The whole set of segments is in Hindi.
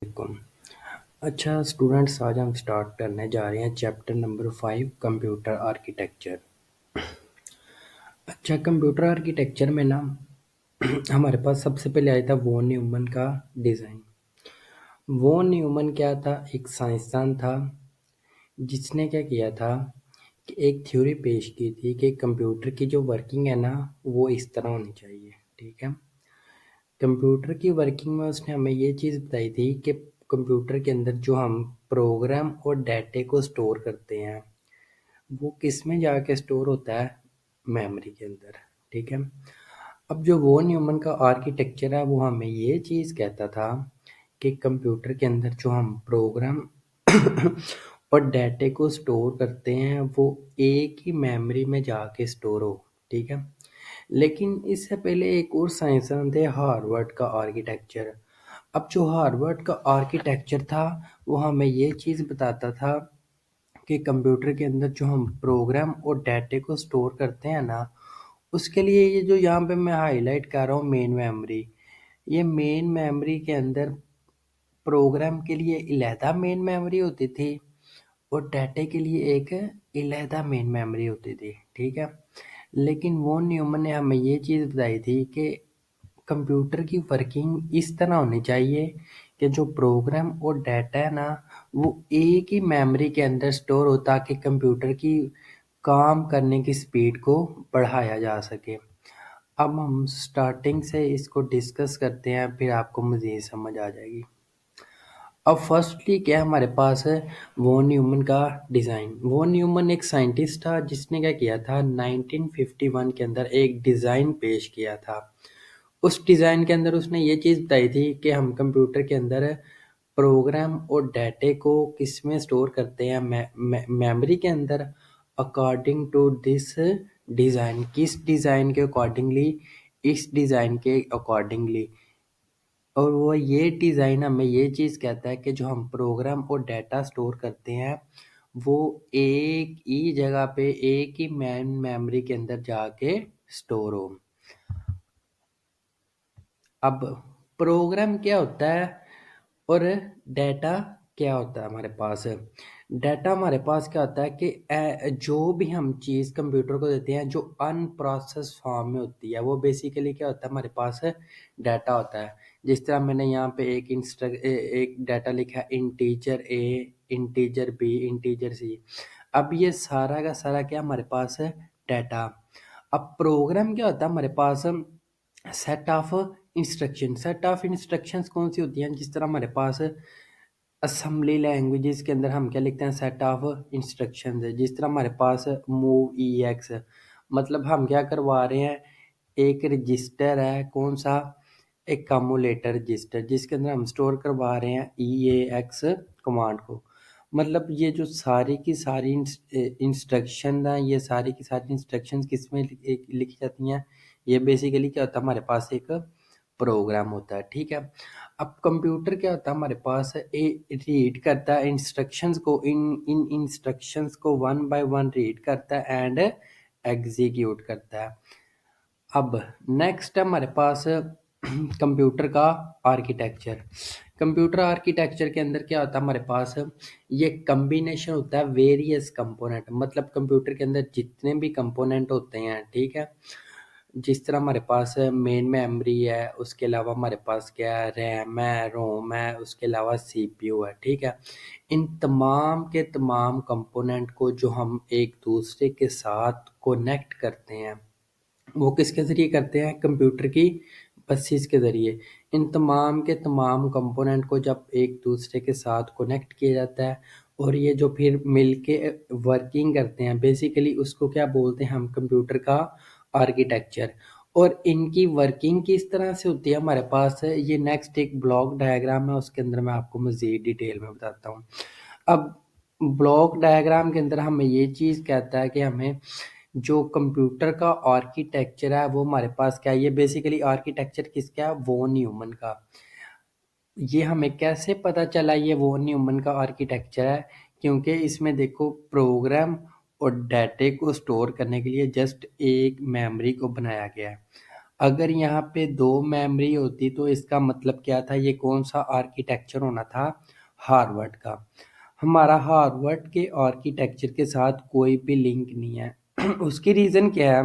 वालेकुम। अच्छा स्टूडेंट्स, आज हम स्टार्ट करने जा रहे हैं चैप्टर नंबर 5 कंप्यूटर आर्किटेक्चर। अच्छा, कंप्यूटर आर्किटेक्चर में ना हमारे पास सबसे पहले आया था वॉन न्यूमन का डिज़ाइन। वॉन न्यूमन क्या था? एक साइंसदान था जिसने क्या किया था कि एक थ्योरी पेश की थी कि कंप्यूटर की जो वर्किंग है ना वो इस तरह होनी चाहिए। ठीक है, कंप्यूटर की वर्किंग में उसने हमें ये चीज़ बताई थी कि कंप्यूटर के अंदर जो हम प्रोग्राम और डाटे को स्टोर करते हैं वो किस में जाके स्टोर होता है? मेमोरी के अंदर। ठीक है, अब जो वो न्यूमन का आर्किटेक्चर है वो हमें ये चीज़ कहता था कि कंप्यूटर के अंदर जो हम प्रोग्राम और डाटे को स्टोर करते हैं वो एक ही मेमोरी में जाके स्टोर हो। ठीक है, लेकिन इससे पहले एक और साइंसदान थे, हार्वर्ड का आर्किटेक्चर। अब जो हार्वर्ड का आर्किटेक्चर था वो हमें ये चीज़ बताता था कि कंप्यूटर के अंदर जो हम प्रोग्राम और डाटे को स्टोर करते हैं ना उसके लिए ये जो यहाँ पे मैं हाईलाइट कर रहा हूँ मेन मेमोरी, ये मेन मेमोरी के अंदर प्रोग्राम के लिए अलहदा मेन मेमोरी होती थी और डाटे के लिए एक अलहदा मेन मेमोरी होती थी। ठीक है, लेकिन वॉन न्यूमन ने हमें ये चीज़ बताई थी कि कंप्यूटर की वर्किंग इस तरह होनी चाहिए कि जो प्रोग्राम और डाटा है ना वो एक ही मेमोरी के अंदर स्टोर हो ताकि कंप्यूटर की काम करने की स्पीड को बढ़ाया जा सके। अब हम स्टार्टिंग से इसको डिस्कस करते हैं, फिर आपको मज़ीद समझ आ जाएगी। अब फर्स्टली क्या हमारे पास है? वॉन न्यूमन का डिज़ाइन। वॉन न्यूमन एक साइंटिस्ट था जिसने क्या किया था 1951 के अंदर एक डिज़ाइन पेश किया था। उस डिज़ाइन के अंदर उसने ये चीज़ बताई थी कि हम कंप्यूटर के अंदर प्रोग्राम और डाटे को किस में स्टोर करते हैं? मेमोरी के अंदर। अकॉर्डिंग टू दिस डिज़ाइन, किस डिज़ाइन के अकॉर्डिंगली? इस डिज़ाइन के अकॉर्डिंगली। और वो ये डिज़ाइन हमें ये चीज़ कहता है कि जो हम प्रोग्राम और डाटा स्टोर करते हैं वो एक ही जगह पे एक ही मेन मेमोरी के अंदर जाके स्टोर हो। अब प्रोग्राम क्या होता है और डाटा क्या होता है? हमारे पास डाटा हमारे पास क्या होता है कि जो भी हम चीज़ कंप्यूटर को देते हैं जो अनप्रोसेस फॉर्म में होती है वो बेसिकली क्या होता है? हमारे पास डाटा होता है। जिस तरह मैंने यहाँ पे एक डाटा लिखा है, integer a, integer B, integer सी। अब ये सारा का सारा क्या हमारे पास है? डाटा। अब प्रोग्राम क्या होता है? हमारे पास सेट ऑफ इंस्ट्रक्शंस कौन सी होती हैं? जिस तरह हमारे पास असेंबली लैंग्वेजेस के अंदर हम क्या लिखते हैं? सेट ऑफ इंस्ट्रक्शंस है। जिस तरह हमारे पास मूव ई एक्स, मतलब हम क्या करवा रहे हैं? एक रजिस्टर है, कौन सा? एक कम्युलेटर रजिस्टर, जिसके अंदर हम स्टोर करवा रहे हैं ई ए एक्स कमांड को। मतलब ये जो सारी की सारी इंस्ट्रक्शन है, ये सारी की सारी इंस्ट्रक्शंस किस में लिखी जाती हैं? ये बेसिकली क्या होता है? हमारे पास एक प्रोग्राम होता है। ठीक है, अब कंप्यूटर क्या होता है? हमारे पास रीड करता है इंस्ट्रक्शंस को, इन इन इंस्ट्रक्शंस को वन बाय वन रीड करता है एंड एग्जीक्यूट करता है। अब नेक्स्ट है हमारे पास कंप्यूटर का आर्किटेक्चर। कंप्यूटर आर्किटेक्चर के अंदर क्या होता है? हमारे पास ये कम्बिनेशन होता है वेरियस कंपोनेंट, मतलब कंप्यूटर के अंदर जितने भी कंपोनेंट होते हैं। ठीक है, जिस तरह हमारे पास मेन मेमोरी है, उसके अलावा हमारे पास क्या है? रैम है, रोम है, उसके अलावा सीपीयू है। ठीक है, इन तमाम के तमाम कंपोनेंट को जो हम एक दूसरे के साथ कनेक्ट करते हैं वो किसके ज़रिए करते हैं? कंप्यूटर की बसेस के ज़रिए। इन तमाम के तमाम कंपोनेंट को जब एक दूसरे के साथ कनेक्ट किया जाता है और ये जो फिर मिलके वर्किंग करते हैं, बेसिकली उसको क्या बोलते हैं हम? कंप्यूटर का आर्किटेक्चर। और इनकी वर्किंग किस तरह से होती है? हमारे पास ये नेक्स्ट एक ब्लॉक डायग्राम है, उसके अंदर मैं आपको मज़ीद डिटेल में बताता हूँ। अब ब्लॉक डायग्राम के अंदर हमें ये चीज़ कहता है कि हमें जो कंप्यूटर का आर्किटेक्चर है वो हमारे पास क्या है? ये बेसिकली आर्किटेक्चर किसका है? वॉन न्यूमन का। ये हमें कैसे पता चला ये वॉन न्यूमन का आर्किटेक्चर है? क्योंकि इसमें देखो प्रोग्राम और डाटे को स्टोर करने के लिए जस्ट एक मेमोरी को बनाया गया है। अगर यहाँ पे 2 मेमोरी होती तो इसका मतलब क्या था, ये कौन सा आर्किटेक्चर होना था, हार्वर्ड का। हमारा हार्वर्ड के आर्किटेक्चर के साथ कोई भी लिंक नहीं है। उसकी रीज़न क्या है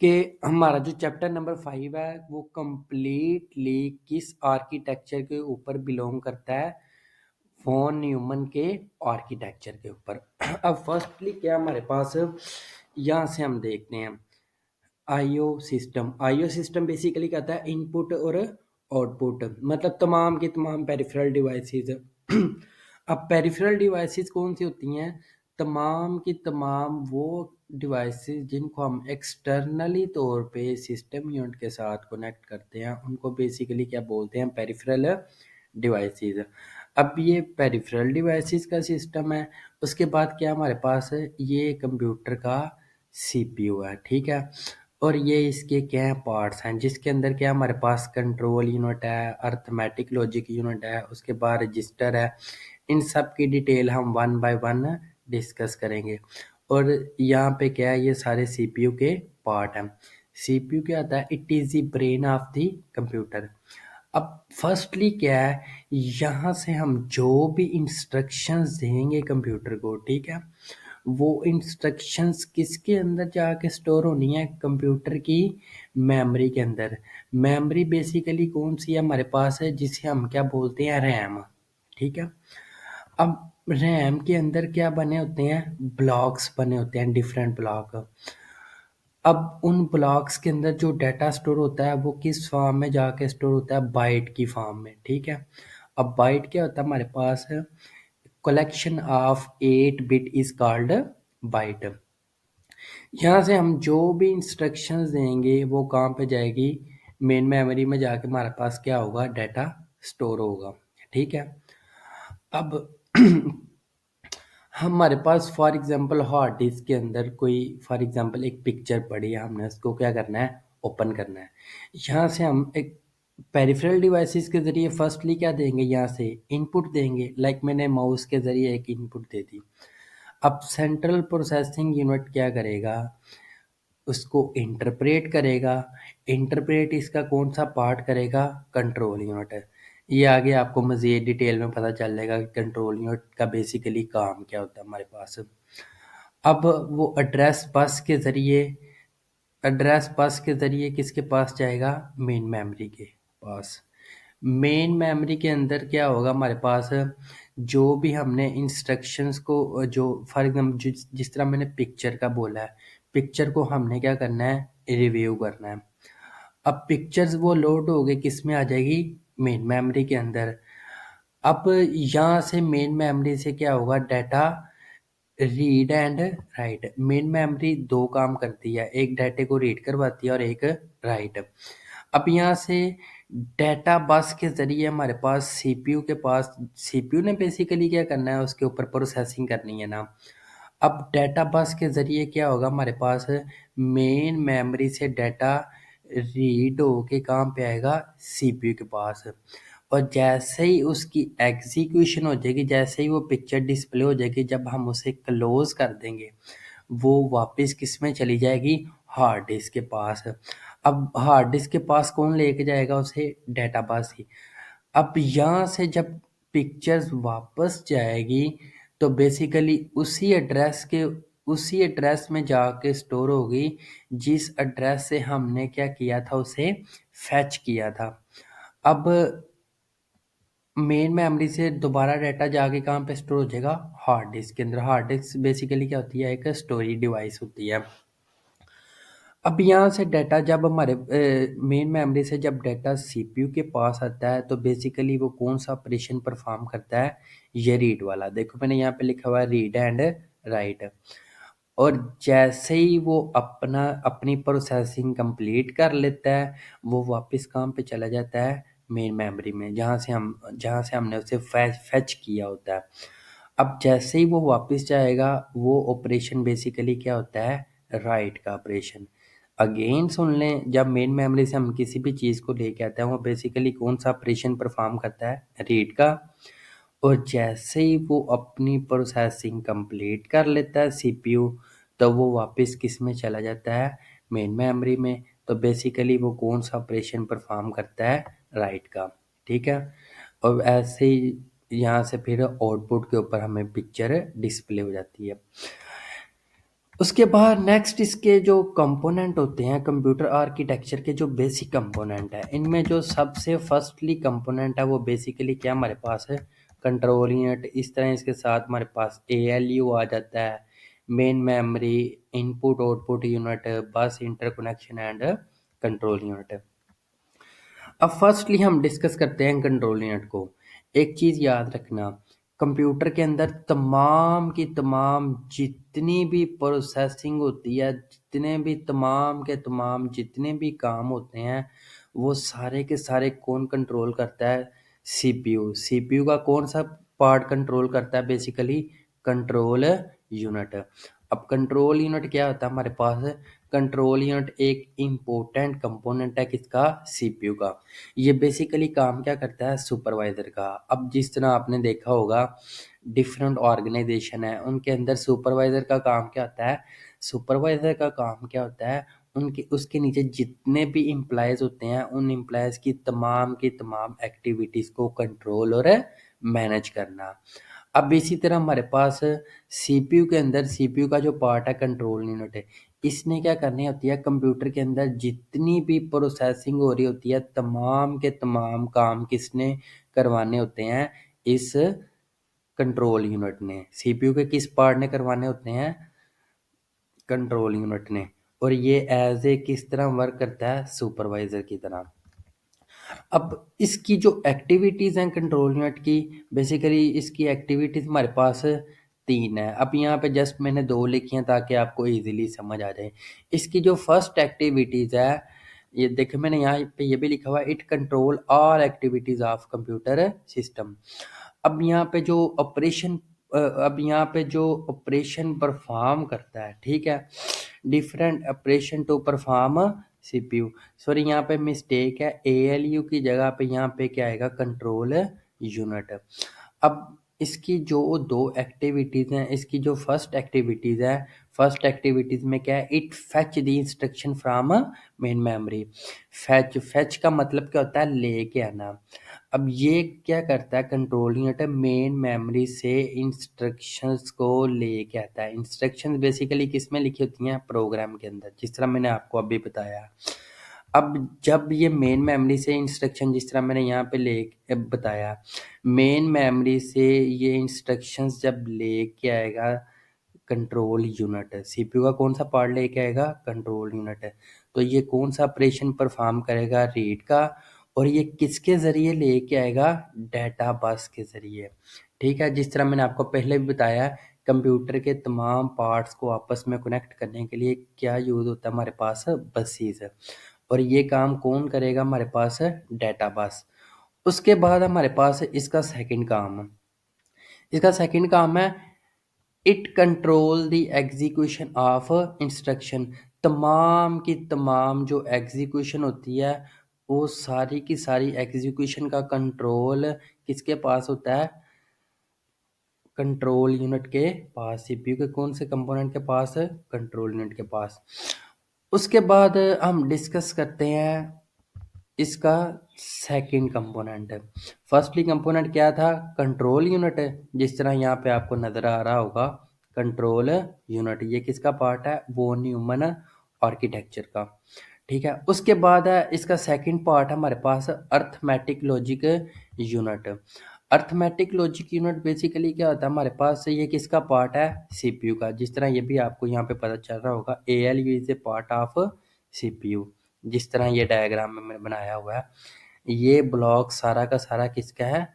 कि हमारा जो चैप्टर नंबर 5 है वो कंप्लीटली किस आर्किटेक्चर के ऊपर बिलोंग करता है, वॉन न्यूमन के आर्किटेक्चर के ऊपर। अब फर्स्टली क्या हमारे पास, यहाँ से हम देखते हैं आईओ सिस्टम बेसिकली कहता है इनपुट और आउटपुट, मतलब तमाम की तमाम पेरिफेरल डिवाइसेस। अब पेरिफेरल डिवाइसेस कौन सी होती हैं, तमाम की तमाम वो डिवाइसेस जिनको हम एक्सटर्नली तौर पे सिस्टम यूनिट के साथ कनेक्ट करते हैं, उनको बेसिकली क्या बोलते हैं, पेरिफेरल डिवाइसेस। अब ये पेरिफेरल डिवाइसेस का सिस्टम है। उसके बाद क्या हमारे पास है, ये कंप्यूटर का सीपीयू है, ठीक है। और ये इसके क्या है, पार्ट्स हैं, जिसके अंदर क्या हमारे पास कंट्रोल यूनिट है, अर्थमेटिक लॉजिक यूनिट है, उसके बाद रजिस्टर है। इन सब की डिटेल हम वन बाय वन डिस्कस करेंगे। और यहाँ पे क्या है, ये सारे सीपीयू के पार्ट हैं। सीपीयू क्या होता है, it is the brain of the computer. अब फर्स्टली क्या है, यहाँ से हम जो भी इंस्ट्रक्शंस देंगे कंप्यूटर को, ठीक है, वो इंस्ट्रक्शंस किसके अंदर जाके स्टोर होनी है, कंप्यूटर की मेमोरी के अंदर। मेमोरी बेसिकली कौन सी है हमारे पास है, जिसे हम क्या बोलते हैं, रैम, ठीक है। अब रैम के अंदर क्या बने होते हैं, ब्लॉक्स बने होते हैं, डिफरेंट ब्लॉक। अब उन ब्लॉक्स के अंदर जो डाटा स्टोर होता है वो किस फॉर्म में जाके स्टोर होता है, बाइट की फॉर्म में, ठीक है। अब बाइट क्या होता है हमारे पास, collection of 8 bit is called byte. यहाँ से हम जो भी इंस्ट्रक्शंस देंगे वो कहाँ पे जाएगी, मेन मेमोरी में जाके हमारे पास क्या होगा, डाटा स्टोर होगा, ठीक है। अब हमारे पास फॉर एग्जांपल हार्ड डिस्क के अंदर कोई फॉर एग्जांपल एक पिक्चर पड़ी है, हमने उसको क्या करना है, ओपन करना है। यहाँ से हम एक पेरिफेरल डिवाइसेस के ज़रिए फर्स्टली क्या देंगे, यहाँ से इनपुट देंगे, लाइक मैंने माउस के ज़रिए एक इनपुट दे दी। अब सेंट्रल प्रोसेसिंग यूनिट क्या करेगा, उसको इंटरप्रेट करेगा। इंटरप्रेट इसका कौन सा पार्ट करेगा, कंट्रोल यूनिट है। ये आगे आपको मज़ीद डिटेल में पता चल जाएगा कि कंट्रोल यूनिट का बेसिकली काम क्या होता है हमारे पास। अब वो एड्रेस बस के ज़रिए किसके पास जाएगा, मेन मेमोरी के पास। मेन मेमोरी के अंदर क्या होगा हमारे पास, जो भी हमने इंस्ट्रक्शंस को, जो फॉर एग्जाम्पल जिस तरह मैंने पिक्चर का बोला है, पिक्चर को हमने क्या करना है, रिव्यू करना है। अब पिक्चर्स वो लोड हो गए, किस में आ जाएगी, मेन मेमोरी के अंदर। अब यहाँ से मेन मेमोरी से क्या होगा, data read and right. Main memory दो काम करती है, एक डाटे को रीड करवाती है और एक राइट। अब यहाँ से डाटा बस के ज़रिए हमारे पास सीपीयू ने बेसिकली क्या करना है, उसके ऊपर प्रोसेसिंग करनी है ना। अब डाटा बस के ज़रिए क्या होगा हमारे पास, मेन मेमोरी से डाटा रीड होके कहाँ पे आएगा, सीपीयू के पास। और जैसे ही उसकी एग्जीक्यूशन हो जाएगी, जैसे ही वो पिक्चर डिस्प्ले हो जाएगी, जब हम उसे क्लोज कर देंगे, वो वापस किस में चली जाएगी, हार्ड डिस्क के पास। अब हार्ड डिस्क के पास कौन लेके जाएगा उसे, डाटा बस ही। अब यहाँ से जब पिक्चर्स वापस जाएगी तो बेसिकली उसी एड्रेस में जाके स्टोर होगी, जिस एड्रेस से हमने क्या किया था, उसे फैच किया था। अब मेन मेमोरी से दोबारा डाटा जाके कहाँ पे स्टोर हो जाएगा, हार्ड डिस्क के अंदर। हार्ड डिस्क बेसिकली क्या होती है, एक स्टोरेज डिवाइस होती है। अब यहाँ से डाटा जब हमारे मेन मेमोरी से जब डाटा सीपीयू के पास आता है तो बेसिकली वो कौन सा ऑपरेशन परफॉर्म करता है, ये रीड वाला। देखो मैंने यहाँ पे लिखा हुआ है रीड एंड राइट। और जैसे ही वो अपनी प्रोसेसिंग कंप्लीट कर लेता है, वो वापस कहाँ पे चला जाता है, मेन मेमोरी में, जहाँ से हमने उसे फैच किया होता है। अब जैसे ही वो वापस जाएगा, वो ऑपरेशन बेसिकली क्या होता है, राइट का ऑपरेशन। अगेन सुन लें, जब मेन मेमोरी से हम किसी भी चीज़ को लेके आते हैं, वो बेसिकली कौन सा ऑपरेशन परफॉर्म करता है, रीड का। और जैसे ही वो अपनी प्रोसेसिंग कंप्लीट कर लेता है सीपीयू, तो वो वापस किस में चला जाता है, मेन मेमोरी में। तो बेसिकली वो कौन सा ऑपरेशन परफॉर्म करता है, राइट का। ठीक है, और ऐसे ही यहाँ से फिर आउटपुट के ऊपर हमें पिक्चर डिस्प्ले हो जाती है। उसके बाद नेक्स्ट इसके जो कंपोनेंट होते हैं कंप्यूटर आर्किटेक्चर के, जो बेसिक कंपोनेंट है, इनमें जो सबसे फर्स्टली कंपोनेंट है वो बेसिकली क्या हमारे पास है, कंट्रोल यूनिट। इस तरह इसके साथ हमारे पास ALU आ जाता है, main memory, input output unit, बस इंटरकनेक्शन एंड कंट्रोल यूनिट। अब फर्स्टली हम डिस्कस करते हैं कंट्रोल यूनिट को। एक चीज़ याद रखना, कंप्यूटर के अंदर तमाम की तमाम जितनी भी प्रोसेसिंग होती है, जितने भी तमाम के तमाम जितने भी काम होते हैं, वो सारे के सारे कौन कंट्रोल करता है, CPU। CPU का कौन सा पार्ट कंट्रोल करता है, बेसिकली कंट्रोल यूनिट। अब कंट्रोल यूनिट क्या होता है हमारे पास, कंट्रोल यूनिट एक इम्पोर्टेंट कंपोनेंट है किसका, CPU का। ये बेसिकली काम क्या करता है, सुपरवाइजर का। अब जिस तरह आपने देखा होगा डिफरेंट ऑर्गेनाइजेशन है, उनके अंदर सुपरवाइजर का काम क्या होता है, सुपरवाइजर का काम क्या होता है, उनके उसके नीचे जितने भी एम्प्लॉयज़ होते हैं, उन एम्प्लॉयज़ की तमाम एक्टिविटीज़ को कंट्रोल और मैनेज करना। अब इसी तरह हमारे पास CPU के अंदर, CPU का जो पार्ट है कंट्रोल यूनिट है, इसने क्या करनी होती है, कंप्यूटर के अंदर जितनी भी प्रोसेसिंग हो रही होती है, तमाम के तमाम काम किसने करवाने होते हैं, इस कंट्रोल यूनिट ने। CPU के किस पार्ट ने करवाने होते हैं, कंट्रोल यूनिट ने। और ये एज ए किस तरह वर्क करता है, सुपरवाइजर की तरह। अब इसकी जो एक्टिविटीज़ हैं कंट्रोल यूनिट की, बेसिकली इसकी एक्टिविटीज़ हमारे पास 3 है। अब यहाँ पे जस्ट मैंने 2 लिखी हैं ताकि आपको ईज़िली समझ आ जाए। इसकी जो फर्स्ट एक्टिविटीज़ है, ये देखिए मैंने यहाँ पे ये भी लिखा हुआ है, it control all activities of computer system. अब यहाँ पे जो ऑपरेशन अब यहाँ पे जो ऑपरेशन परफॉर्म करता है, ठीक है, different operation to perform CPU। Sorry यहाँ पे मिस्टेक है, ALU की जगह पे यहाँ पे क्या आएगा, कंट्रोल यूनिट। अब इसकी जो 2 एक्टिविटीज़ हैं, इसकी जो फर्स्ट एक्टिविटीज़ है, फर्स्ट एक्टिविटीज़ में क्या है, it fetch the instruction from main memory. Fetch, fetch का मतलब क्या होता है, लेके आना। अब ये क्या करता है, कंट्रोल यूनिट मेन मेमोरी से इंस्ट्रक्शंस को लेके आता है। इंस्ट्रक्शंस बेसिकली किस में लिखी होती हैं, प्रोग्राम के अंदर, जिस तरह मैंने आपको अभी बताया। अब जब ये मेन मेमोरी से इंस्ट्रक्शन, जिस तरह मैंने यहाँ पे ले बताया, मेन मेमोरी से ये इंस्ट्रक्शंस जब लेके आएगा कंट्रोल यूनिट, CPU का कौन सा पार्ट लेके आएगा, कंट्रोल यूनिट है, तो ये कौन सा ऑपरेशन परफॉर्म करेगा, रीड का। और ये किसके ज़रिए लेके आएगा, डाटा बस के ज़रिए। ठीक है, जिस तरह मैंने आपको पहले भी बताया, कंप्यूटर के तमाम पार्ट्स को आपस में कनेक्ट करने के लिए क्या यूज़ होता है हमारे पास, बसेस है। और ये काम कौन करेगा, हमारे पास है डाटा बस। उसके बाद हमारे पास है इसका सेकंड काम, इसका सेकंड काम है it control the execution of instruction. तमाम की तमाम जो एग्जीक्यूशन होती है, वो सारी की सारी एग्जीक्यूशन का कंट्रोल किसके पास होता है, कंट्रोल यूनिट के पास। CPU के कौन से कंपोनेंट के पास है, कंट्रोल यूनिट के पास। उसके बाद हम डिस्कस करते हैं इसका सेकंड कंपोनेंट है। फर्स्टली कंपोनेंट क्या था, कंट्रोल यूनिट है, जिस तरह यहाँ पे आपको नज़र आ रहा होगा कंट्रोल यूनिट, ये किसका पार्ट है, वॉन न्यूमन आर्किटेक्चर का। ठीक है, उसके बाद है इसका सेकंड पार्ट हमारे पास arithmetic logic unit. Arithmetic logic unit basically क्या होता है हमारे पास, ये किसका पार्ट है, CPU का। जिस तरह ये भी आपको यहाँ पे पता चल रहा होगा, ALU is a part of CPU। जिस तरह ये डायग्राम में मैंने बनाया हुआ है, ये ब्लॉक सारा का सारा किसका है,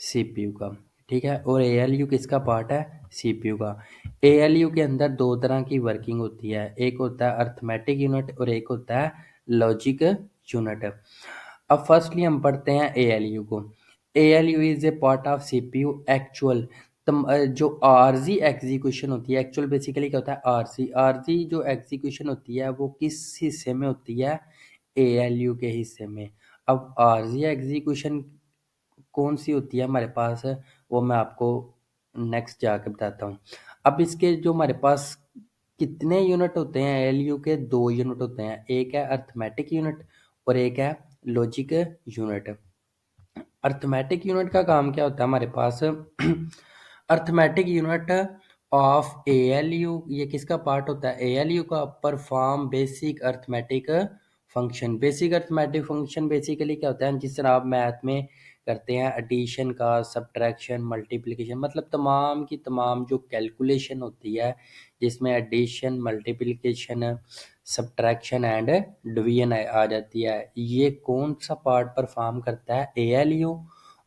CPU का। ठीक है, और ALU किसका पार्ट है, CPU का। ALU के अंदर 2 तरह की वर्किंग होती है, एक होता है अर्थमेटिक यूनिट और एक होता है लॉजिक यूनिट। अब फर्स्टली हम पढ़ते हैं ALU को। ALU is a part of CPU actual. जो आरजी एग्जीक्यूशन होती है, एक्चुअल बेसिकली क्या होता है, आरजी। आरजी जो एग्जीक्यूशन होती है वो किस हिस्से में होती है, ALU के हिस्से में। अब आरजी एग्जीक्यूशन कौन सी होती है हमारे पास, वो मैं आपको नेक्स्ट जाके बताता हूँ। अब इसके जो हमारे पास कितने यूनिट होते हैं एएलयू के? 2 यूनिट होते हैं, एक है अर्थमेटिक यूनिट और एक है लॉजिक यूनिट। अर्थमेटिक यूनिट का काम क्या होता है हमारे पास? अर्थमेटिक यूनिट ऑफ एएलयू, ये किसका पार्ट होता है? एएलयू का। Perform basic arithmetic function. Basic arithmetic function basically क्या होता है, जिस तरह आप मैथ में करते हैं एडिशन का, सब्ट्रैक्शन, मल्टीप्लिकेशन, मतलब तमाम की तमाम जो कैलकुलेशन होती है जिसमें addition, multiplication, subtraction and division आ जाती है, ये कौन सा पार्ट परफॉर्म करता है? एएलयू।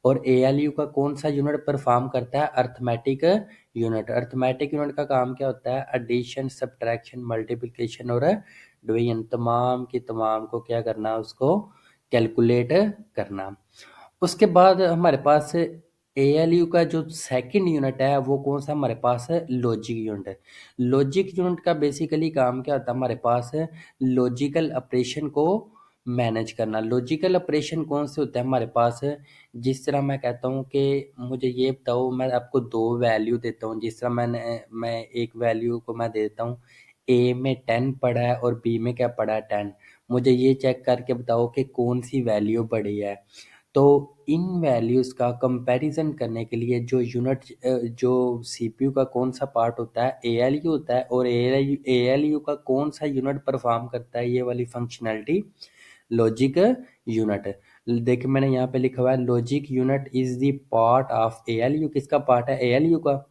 और एएलयू का कौन सा यूनिट परफॉर्म करता है? Arithmetic unit. अर्थमेटिक यूनिट का काम क्या होता है? एडिशन, सब्ट्रैक्शन, मल्टीप्लिकेशन और डिवीजन, तमाम की तमाम को क्या करना, उसको कैलकुलेट करना। उसके बाद हमारे पास एएलयू का जो सेकंड यूनिट है वो कौन सा हमारे पास है? लॉजिक यूनिट है। लॉजिक यूनिट का बेसिकली काम क्या होता है हमारे पास? लॉजिकल ऑपरेशन को मैनेज करना। लॉजिकल ऑपरेशन कौन से होते हैं हमारे पास? जिस तरह मैं कहता हूँ कि मुझे ये बताओ, मैं आपको 2 वैल्यू देता हूँ, जिस तरह मैं एक वैल्यू को मैं देता हूँ, ए में 10 पड़ा है और बी में क्या पड़ा है? 10। मुझे ये चेक करके बताओ कि कौन सी वैल्यू बड़ी है। तो इन वैल्यूज़ का कंपैरिजन करने के लिए जो यूनिट जो सीपीयू का कौन सा पार्ट होता है? एएलयू होता है। और एएलयू का कौन सा यूनिट परफॉर्म करता है ये वाली फंक्शनैलिटी? Logic unit. देखिए मैंने यहाँ पे लिखा हुआ है logic unit is the part of ALU. किसका पार्ट है? एएलयू का।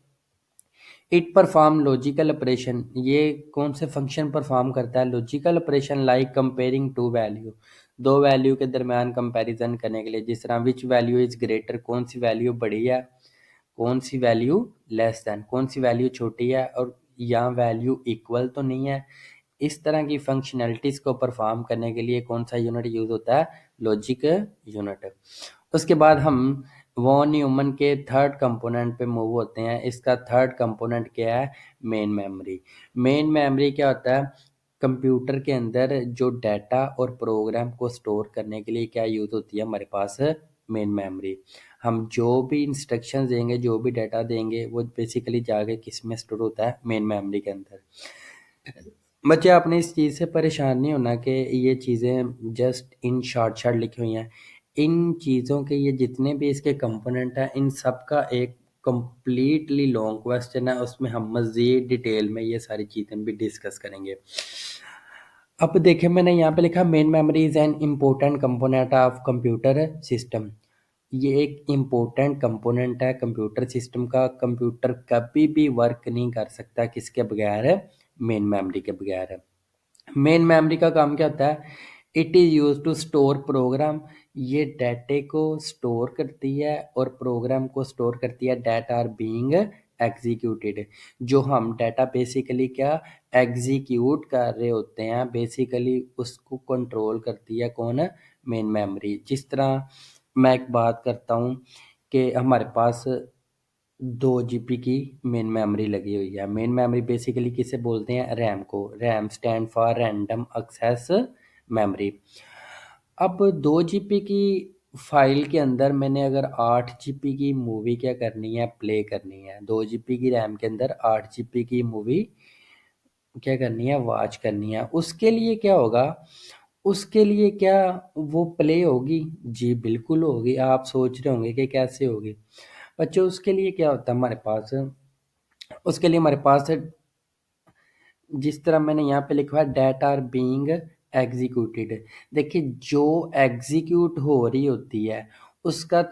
इट परफॉर्म लॉजिकल ऑपरेशन, ये कौन से फंक्शन परफॉर्म करता है? Logical operation like comparing two value, 2 value के दरमियान कंपैरिजन करने के लिए। जिस तरह विच वैल्यू इज ग्रेटर, कौन सी वैल्यू बड़ी है, कौन सी वैल्यू लेस देन, कौन सी वैल्यू छोटी है, और यहाँ वैल्यू इक्वल तो नहीं है। इस तरह की फंक्शनैलिटीज़ को परफॉर्म करने के लिए कौन सा यूनिट यूज़ होता है? Logic unit. उसके बाद हम वॉन न्यूमन के थर्ड कंपोनेंट पे मूव होते हैं। इसका थर्ड कंपोनेंट क्या है? Main memory. मेन मेमोरी क्या होता है? कंप्यूटर के अंदर जो डाटा और प्रोग्राम को स्टोर करने के लिए क्या यूज़ होती है हमारे पास? Main memory. हम जो भी इंस्ट्रक्शन देंगे, जो भी डाटा देंगे, वो बेसिकली जाके किस में स्टोर होता है? मेन मेमोरी के अंदर। बच्चे आपने इस चीज़ से परेशान नहीं होना कि ये चीज़ें जस्ट इन शॉर्ट शॉर्ट लिखी हुई हैं। इन चीज़ों के ये जितने भी इसके कंपोनेंट हैं, इन सब का एक कंप्लीटली लॉन्ग क्वेश्चन है, उसमें हम मज़ीद डिटेल में ये सारी चीज़ें भी डिस्कस करेंगे। अब देखिए मैंने यहाँ पे लिखा main memory is an important component of computer system. ये एक इम्पोर्टेंट कंपोनेंट है कंप्यूटर सिस्टम का। कंप्यूटर कभी भी वर्क नहीं कर सकता किसके बगैर? मेन मेमोरी के बगैर। मेन मेमोरी का काम क्या होता है? It is use to store program, ये डाटे को स्टोर करती है और प्रोग्राम को स्टोर करती है डेट आर बीइंग एग्जीक्यूटेड। जो हम डाटा बेसिकली क्या एग्जीक्यूट कर रहे होते हैं, बेसिकली उसको कंट्रोल करती है कौन? Main memory. जिस तरह मैं एक बात करता हूँ कि हमारे पास 2 GB की मेन मेमोरी लगी हुई है। मेन मेमोरी बेसिकली किसे बोलते हैं? रैम को। RAM stand for random access memory. अब 2 GB की फाइल के अंदर मैंने अगर 8 GB की मूवी क्या करनी है? प्ले करनी है। 2 GB की रैम के अंदर 8 GB की मूवी क्या करनी है? वॉच करनी है। उसके लिए क्या होगा? उसके लिए क्या वो प्ले होगी? जी बिल्कुल होगी। आप सोच रहे होंगे कि कैसे होगी? बच्चों उसके लिए क्या होता है हमारे पास? उसके लिए हमारे पास जिस तरह मैंने यहाँ पे लिखा है डेट आर बीइंग एग्जीक्यूटेड। देखिए जो एग्जीक्यूट हो रही होती है उसका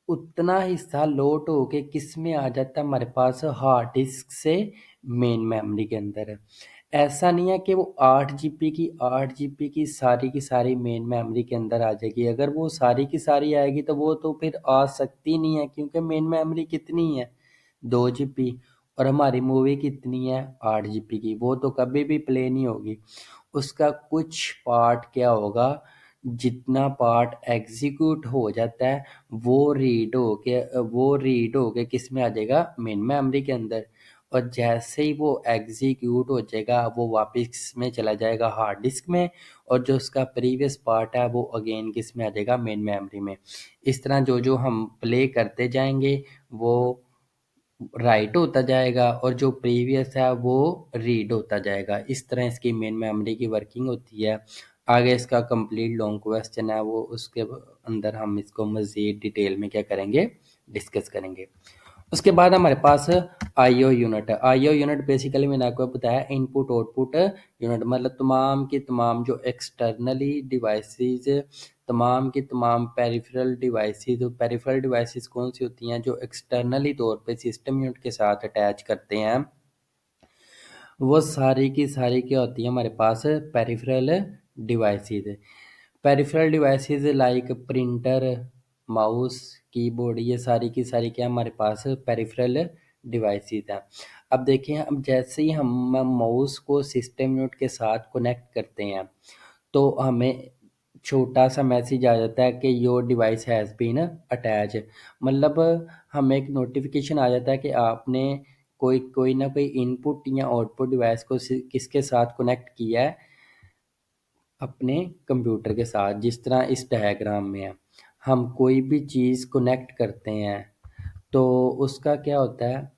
उतना हिस्सा लोड होके किस में आ जाता है हमारे पास? हार्ड डिस्क से मेन मेमोरी के अंदर। ऐसा नहीं है कि वो 8 GB की सारी मेन मेमोरी के अंदर आ जाएगी। अगर वो सारी की सारी आएगी तो वो तो फिर आ सकती नहीं है, क्योंकि मेन मेमोरी कितनी है? 2 GB। और हमारी मूवी कितनी है? 8 GB की। वो तो कभी भी प्ले नहीं होगी। उसका कुछ पार्ट क्या होगा? जितना पार्ट एग्जीक्यूट हो जाता है वो रीड होके किस में आ जाएगा? मेन मेमोरी के अंदर। और जैसे ही वो एग्जीक्यूट हो जाएगा वो वापस में चला जाएगा हार्ड डिस्क में, और जो उसका प्रीवियस पार्ट है वो अगेन किस में आ जाएगा? मेन मेमोरी में। इस तरह जो जो हम प्ले करते जाएंगे वो राइट होता जाएगा और जो प्रीवियस है वो रीड होता जाएगा। इस तरह इसकी मेन मेमोरी की वर्किंग होती है। आगे इसका कंप्लीट लॉन्ग क्वेश्चन है, वो उसके अंदर हम इसको मज़ीद डिटेल में क्या करेंगे, डिस्कस करेंगे। उसके बाद हमारे पास आईओ यूनिट है। आईओ यूनिट बेसिकली मैंने आपको बताया इनपुट आउटपुट यूनिट, मतलब तमाम की तमाम जो एक्सटर्नली डिवाइसेस, तमाम की तमाम पेरिफेरल डिवाइसेस, तो पेरिफेरल डिवाइसेस कौन सी होती हैं जो एक्सटर्नली तौर पे सिस्टम यूनिट के साथ अटैच करते हैं, वो सारी की सारी क्या होती है हमारे पास peripheral devices. Peripheral devices like printer, mouse, keyboard, ये सारी की सारी क्या हमारे पास पेरिफेरल डिवाइसेस हैं। अब देखिए, अब जैसे ही हम माउस को सिस्टम यूनिट के साथ कनेक्ट करते हैं तो हमें छोटा सा मैसेज आ जाता है कि your device has been attach, मतलब हमें एक नोटिफिकेशन आ जाता है कि आपने कोई कोई ना कोई इनपुट या आउटपुट डिवाइस को किसके साथ कनेक्ट किया है, अपने कंप्यूटर के साथ। जिस तरह इस डायग्राम में है, हम कोई भी चीज़ कनेक्ट करते हैं तो उसका क्या होता है,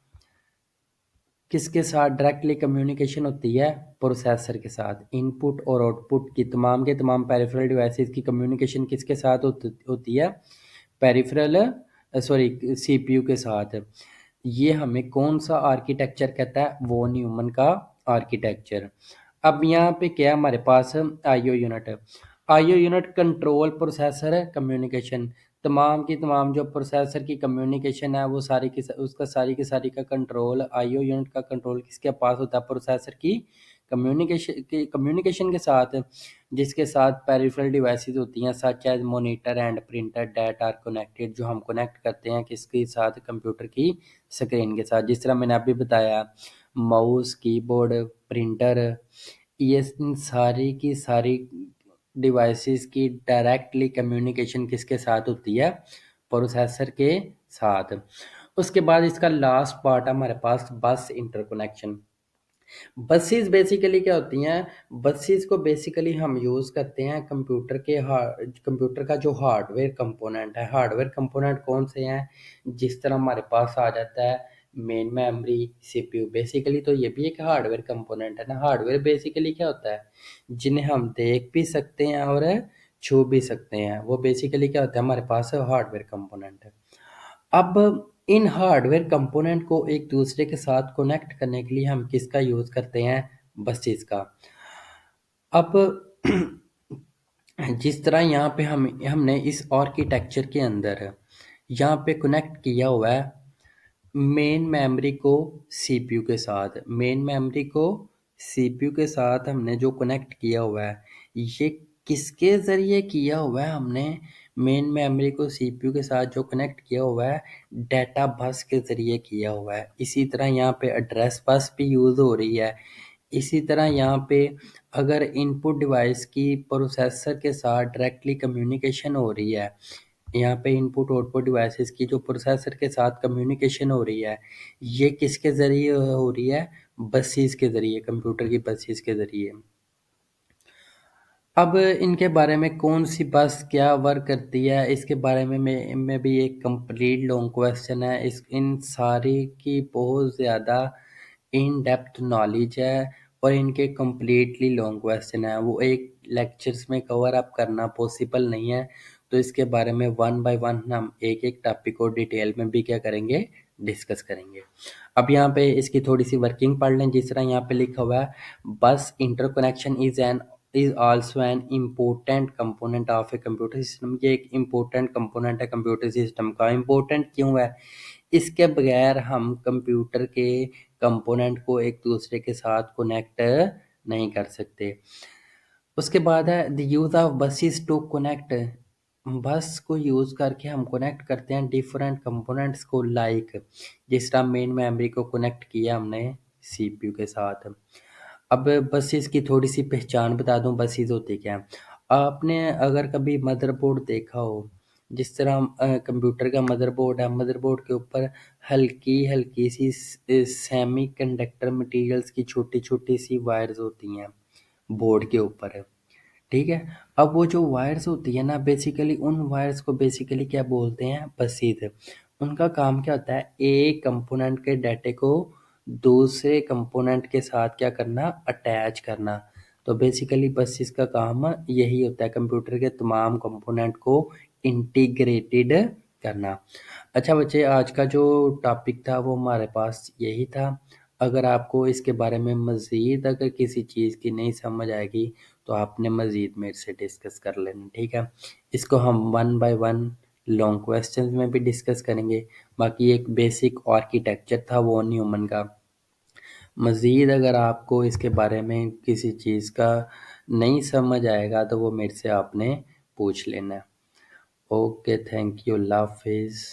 किसके साथ डायरेक्टली कम्युनिकेशन होती है, प्रोसेसर के साथ। इनपुट और आउटपुट की तमाम के तमाम पेरिफेरल डिवाइसेस की कम्युनिकेशन किसके साथ होती है, पेरिफेरल सॉरी सीपीयू के साथ। ये हमें कौन सा आर्किटेक्चर कहता है, वो न्यूमन का आर्किटेक्चर। अब यहाँ पे क्या है हमारे पास, IO unit. IO unit control processor है कम्युनिकेशन, तमाम की तमाम जो प्रोसेसर की कम्युनिकेशन है वो सारी की उसका सारी की सारी का कंट्रोल, आईओ यूनिट का कंट्रोल किसके पास होता है, प्रोसेसर की कम्युनिकेशन के साथ, जिसके साथ पेरिफेरल डिवाइसेस होती हैं such as monitor and printer that are connected, जो हम कनेक्ट करते हैं किसके साथ, कंप्यूटर की स्क्रीन के साथ। जिस तरह मैंने अभी बताया, माउस, कीबोर्ड, प्रिंटर, ये इन सारी की सारी डिवाइसेस की डायरेक्टली कम्युनिकेशन किसके साथ होती है, प्रोसेसर के साथ। उसके बाद इसका लास्ट पार्ट है हमारे पास बस इंटरकनेक्शन। बसेस बेसिकली क्या होती हैं, बसेस को बेसिकली हम यूज़ करते हैं कंप्यूटर का जो हार्डवेयर कंपोनेंट है। हार्डवेयर कंपोनेंट कौन से हैं, जिस तरह हमारे पास आ जाता है मेन मेमोरी, सीपीयू। बेसिकली तो ये भी एक हार्डवेयर कंपोनेंट है ना। हार्डवेयर बेसिकली क्या होता है, जिन्हें हम देख भी सकते हैं और छू भी सकते हैं, वो बेसिकली क्या होता है हमारे पास हार्डवेयर कंपोनेंट है। अब इन हार्डवेयर कंपोनेंट को एक दूसरे के साथ कनेक्ट करने के लिए हम किसका यूज़ करते हैं, बसेस का। अब जिस तरह यहाँ पे हमने इस आर्किटेक्चर के अंदर यहाँ पे कनेक्ट किया हुआ है मेन मेमोरी को सीपीयू के साथ। मेन मेमोरी को सीपीयू के साथ हमने जो कनेक्ट किया हुआ है, ये किसके ज़रिए किया हुआ है, हमने मेन मेमोरी को सीपीयू के साथ जो कनेक्ट किया हुआ है, डाटा बस के ज़रिए किया हुआ है। इसी तरह यहाँ पे एड्रेस बस भी यूज़ हो रही है। इसी तरह यहाँ पे अगर इनपुट डिवाइस की प्रोसेसर के साथ डायरेक्टली कम्युनिकेशन हो रही है, यहाँ पे इनपुट आउटपुट डिवाइसेस की जो प्रोसेसर के साथ कम्युनिकेशन हो रही है, ये किसके ज़रिए हो रही है, बसेस के ज़रिए, कंप्यूटर की बसेस के ज़रिए। अब इनके बारे में कौन सी बस क्या वर्क करती है, इसके बारे में भी एक कंप्लीट लॉन्ग क्वेश्चन है। इस इन सारी की बहुत ज़्यादा इन डेप्थ नॉलेज है और इनके कम्प्लीटली लॉन्ग क्वेश्चन है, वो एक लेक्चर्स में कवर अप करना पॉसिबल नहीं है। तो इसके बारे में वन बाय वन हम एक एक टॉपिक को डिटेल में भी क्या करेंगे, डिस्कस करेंगे। अब यहाँ पे इसकी थोड़ी सी वर्किंग पढ़ लें। जिस तरह यहाँ पे लिखा हुआ है, बस interconnection is also an important component of a computer system. ये एक इम्पोर्टेंट कंपोनेंट है कंप्यूटर सिस्टम का। इम्पोर्टेंट क्यों है, इसके बगैर हम कंप्यूटर के कंपोनेंट को एक दूसरे के साथ कनेक्ट नहीं कर सकते। उसके बाद है the use of buses to connect. Bus को यूज़ करके हम कनेक्ट करते हैं डिफरेंट कंपोनेंट्स को, लाइक जिस तरह मेन मेमोरी को कनेक्ट किया हमने सीपीयू के साथ। अब बसेस की थोड़ी सी पहचान बता दूं, बसेस होती क्या है। आपने अगर कभी मदरबोर्ड देखा हो, जिस तरह कंप्यूटर का मदरबोर्ड है, मदरबोर्ड के ऊपर हल्की हल्की सी सेमी कंडक्टर मटेरियल्स की छोटी छोटी सी वायर्स होती हैं बोर्ड के ऊपर, ठीक है। अब वो जो वायर्स होती है ना, बेसिकली उन वायर्स को बेसिकली क्या बोलते हैं, बसेस। उनका काम क्या होता है, एक कंपोनेंट के डाटे को दूसरे कंपोनेंट के साथ क्या करना, अटैच करना। तो बेसिकली बस इसका काम यही होता है, कंप्यूटर के तमाम कंपोनेंट को इंटीग्रेटेड करना। अच्छा बच्चे, आज का जो टॉपिक था वो हमारे पास यही था। अगर आपको इसके बारे में मज़ीद अगर किसी चीज़ की नहीं समझ आएगी तो आपने मज़ीद मेरे से डिस्कस कर लेना, ठीक है। इसको हम one by one long questions में भी डिस्कस करेंगे। बाकी एक बेसिक आर्किटेक्चर था वॉन न्यूमन का। मज़ीद अगर आपको इसके बारे में किसी चीज़ का नहीं समझ आएगा तो वो मेरे से आपने पूछ लेना। ओके, थैंक यू, अल्लाह हाफिज़।